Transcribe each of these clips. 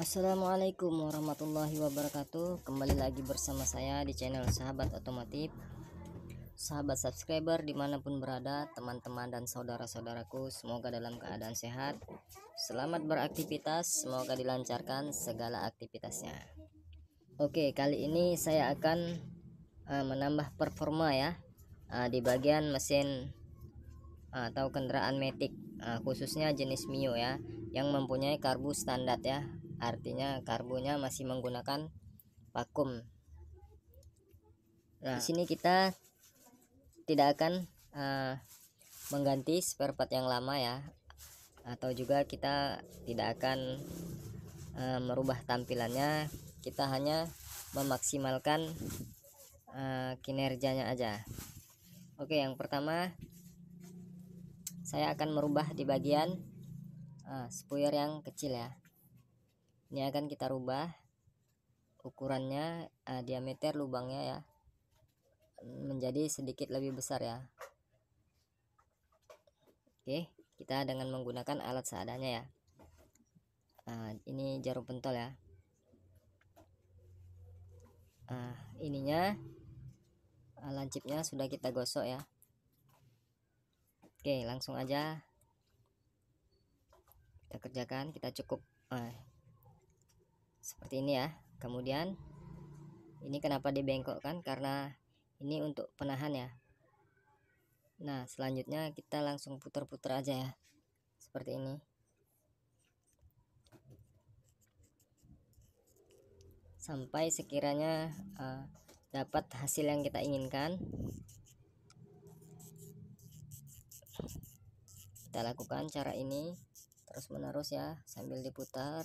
Assalamualaikum warahmatullahi wabarakatuh. Kembali lagi bersama saya di channel Sahabat Otomotif. Sahabat subscriber dimanapun berada, teman-teman dan saudara-saudaraku, semoga dalam keadaan sehat. Selamat beraktivitas, semoga dilancarkan segala aktivitasnya. Oke, kali ini saya akan menambah performa ya di bagian mesin atau kendaraan Matic, khususnya jenis Mio ya, yang mempunyai karbu standar ya. Artinya karbunya masih menggunakan vakum. Nah, di sini kita tidak akan mengganti spare part yang lama ya, atau juga kita tidak akan merubah tampilannya. Kita hanya memaksimalkan kinerjanya aja. Oke, yang pertama saya akan merubah di bagian spoiler yang kecil ya. Ini akan kita rubah ukurannya, diameter lubangnya ya, menjadi sedikit lebih besar ya. Oke, kita dengan menggunakan alat seadanya ya. Ini jarum pentol ya. Ininya lancipnya sudah kita gosok ya. Oke, langsung aja kita kerjakan. Kita cukup seperti ini ya. Kemudian ini kenapa dibengkokkan, karena ini untuk penahan ya. Nah, selanjutnya kita langsung putar-putar aja ya, seperti ini sampai sekiranya dapat hasil yang kita inginkan. Kita lakukan cara ini terus menerus ya, sambil diputar.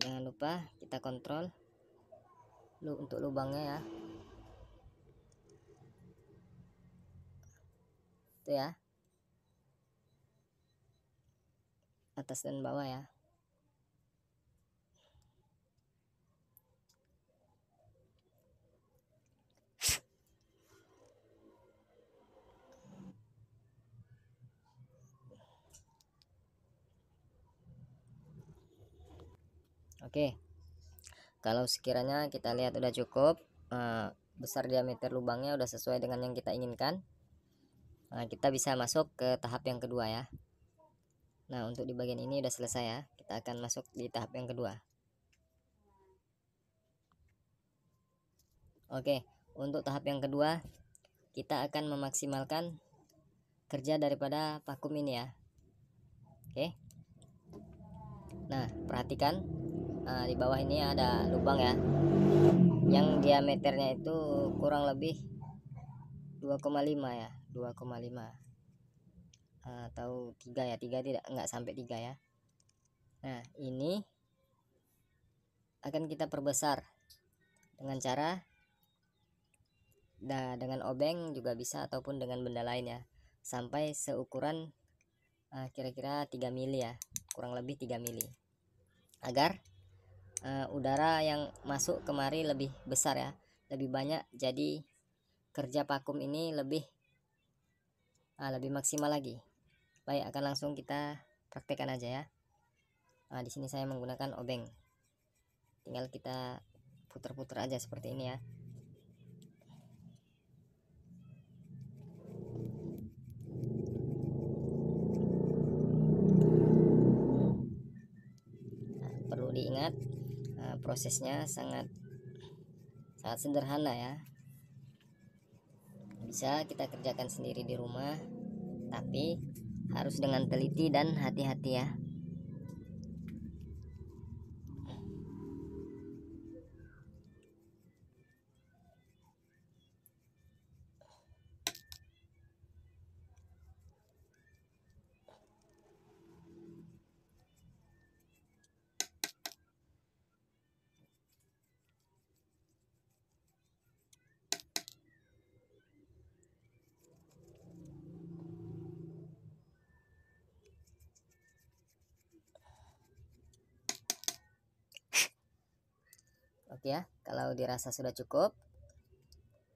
Jangan lupa kita kontrol untuk lubangnya ya, itu ya, atas dan bawah ya. Oke, kalau sekiranya kita lihat udah cukup besar diameter lubangnya, udah sesuai dengan yang kita inginkan, kita bisa masuk ke tahap yang kedua ya. Nah, untuk di bagian ini udah selesai ya, kita akan masuk di tahap yang kedua. Oke, untuk tahap yang kedua kita akan memaksimalkan kerja daripada vakum ini ya. Oke, nah perhatikan di bawah ini ada lubang ya, yang diameternya itu kurang lebih 2,5 ya, 2,5 atau 3 ya, 3 tidak, enggak sampai 3 ya. Nah, ini akan kita perbesar dengan cara dengan obeng juga bisa, ataupun dengan benda lain ya, sampai seukuran kira-kira 3 mili ya, kurang lebih 3 mili, agar udara yang masuk kemari lebih besar ya, lebih banyak, jadi kerja vakum ini lebih maksimal lagi. Baik, akan langsung kita praktekkan aja ya. Di sini saya menggunakan obeng, tinggal kita putar-putar aja seperti ini ya. Perlu diingat prosesnya sangat sederhana ya, bisa kita kerjakan sendiri di rumah, tapi harus dengan teliti dan hati-hati ya. Oke ya, kalau dirasa sudah cukup,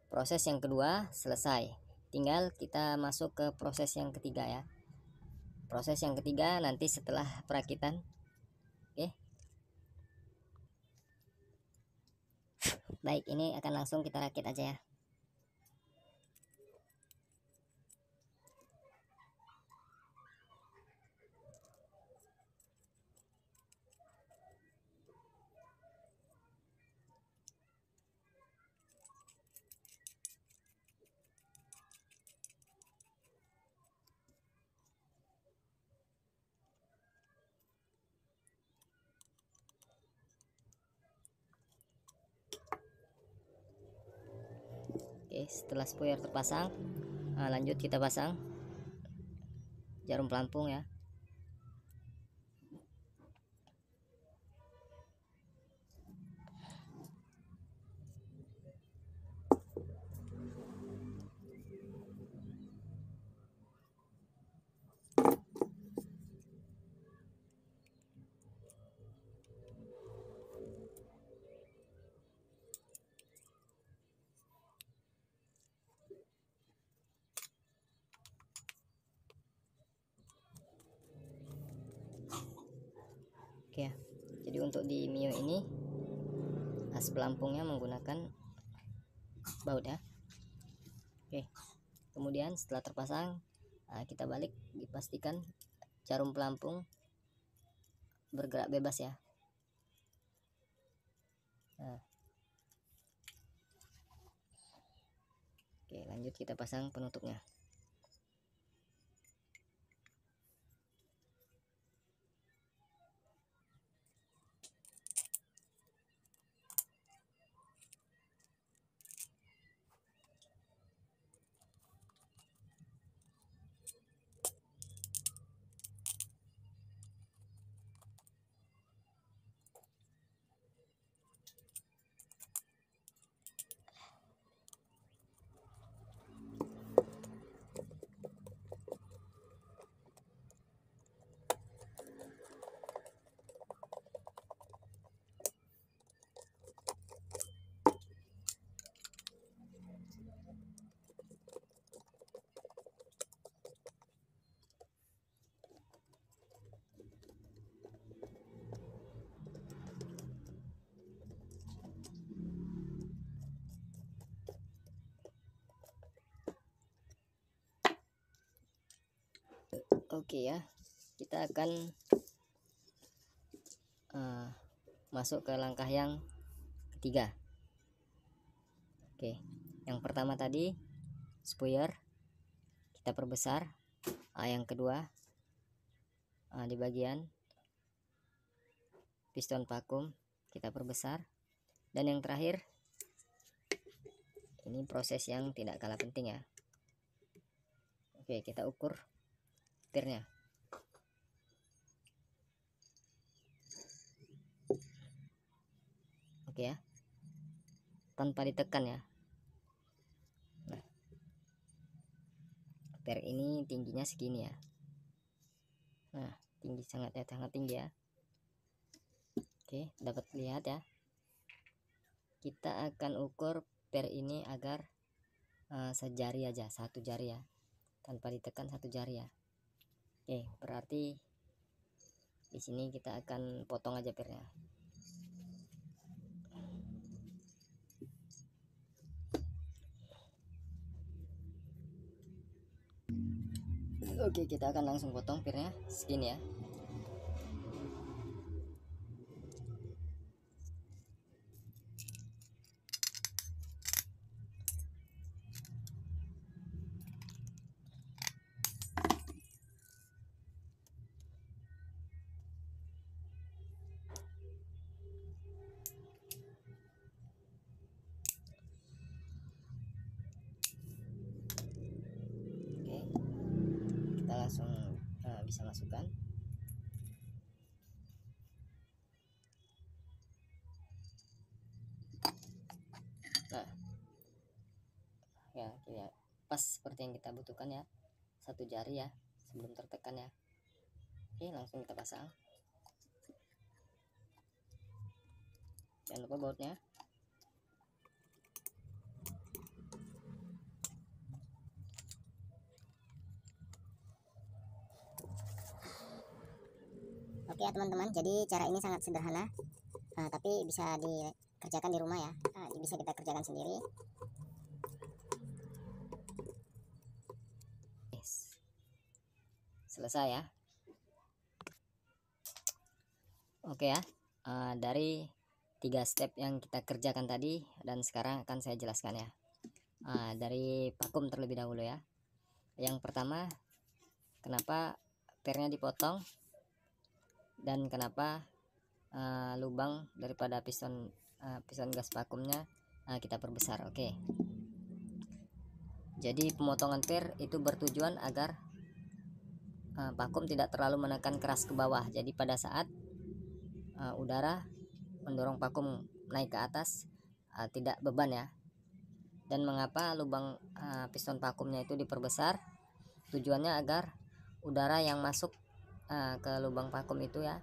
proses yang kedua selesai. Tinggal kita masuk ke proses yang ketiga ya. Proses yang ketiga nanti setelah perakitan. Oke, Baik, ini akan langsung kita rakit aja ya. Oke, setelah spoiler terpasang, lanjut kita pasang jarum pelampung ya. Oke ya. Jadi untuk di Mio ini as pelampungnya menggunakan baut ya. Oke. Kemudian setelah terpasang, kita balik, dipastikan jarum pelampung bergerak bebas ya. Nah. Oke, lanjut kita pasang penutupnya. Oke ya, kita akan masuk ke langkah yang ketiga. Oke, yang pertama tadi spoiler kita perbesar, yang kedua di bagian piston vakum kita perbesar, dan yang terakhir ini proses yang tidak kalah penting ya. Oke, kita ukur tirnya. Oke ya, tanpa ditekan ya. Nah, tir ini tingginya segini ya. Nah, tinggi sangat tinggi ya. Oke, dapat lihat ya. Kita akan ukur per ini agar sejari aja, satu jari ya, tanpa ditekan, satu jari ya. Oke, berarti di sini kita akan potong aja pernya. Oke, kita akan langsung potong pernya segini ya. Langsung bisa masukkan. Nah ya, pas seperti yang kita butuhkan ya, satu jari ya sebelum tertekan ya. Oke, langsung kita pasang. Jangan lupa bautnya. Oke ya teman-teman, jadi cara ini sangat sederhana, tapi bisa dikerjakan di rumah ya. bisa kita kerjakan sendiri. Selesai ya. Oke ya, dari 3 step yang kita kerjakan tadi, dan sekarang akan saya jelaskan ya. Dari vakum terlebih dahulu ya. Yang pertama, kenapa pernya dipotong dan kenapa lubang daripada piston gas vakumnya kita perbesar. Oke. Jadi pemotongan per itu bertujuan agar vakum tidak terlalu menekan keras ke bawah. Jadi pada saat udara mendorong vakum naik ke atas tidak beban ya. Dan mengapa lubang piston vakumnya itu diperbesar? Tujuannya agar udara yang masuk ke lubang vakum itu ya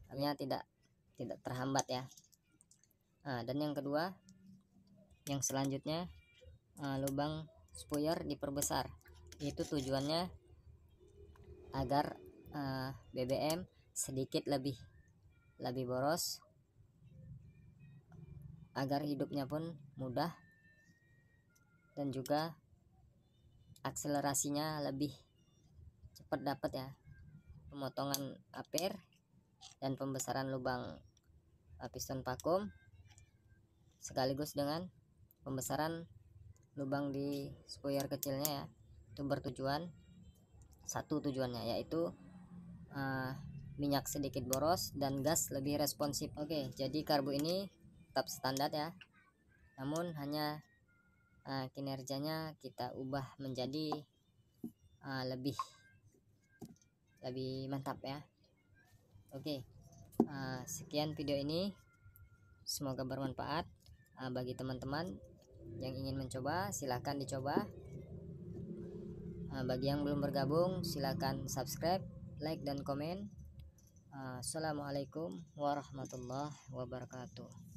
artinya tidak terhambat ya. Dan yang kedua, yang selanjutnya lubang spoiler diperbesar. Itu tujuannya agar BBM sedikit lebih boros, agar hidupnya pun mudah dan juga akselerasinya lebih cepat dapat ya. Pemotongan per dan pembesaran lubang piston vakum sekaligus dengan pembesaran lubang di spoiler kecilnya ya, itu bertujuan satu tujuannya, yaitu minyak sedikit boros dan gas lebih responsif. Oke, jadi karbu ini tetap standar ya, namun hanya kinerjanya kita ubah menjadi lebih mantap ya. Oke, sekian video ini, semoga bermanfaat bagi teman-teman yang ingin mencoba. Silahkan dicoba. Bagi yang belum bergabung, silahkan subscribe, like, dan komen. Assalamualaikum warahmatullahi wabarakatuh.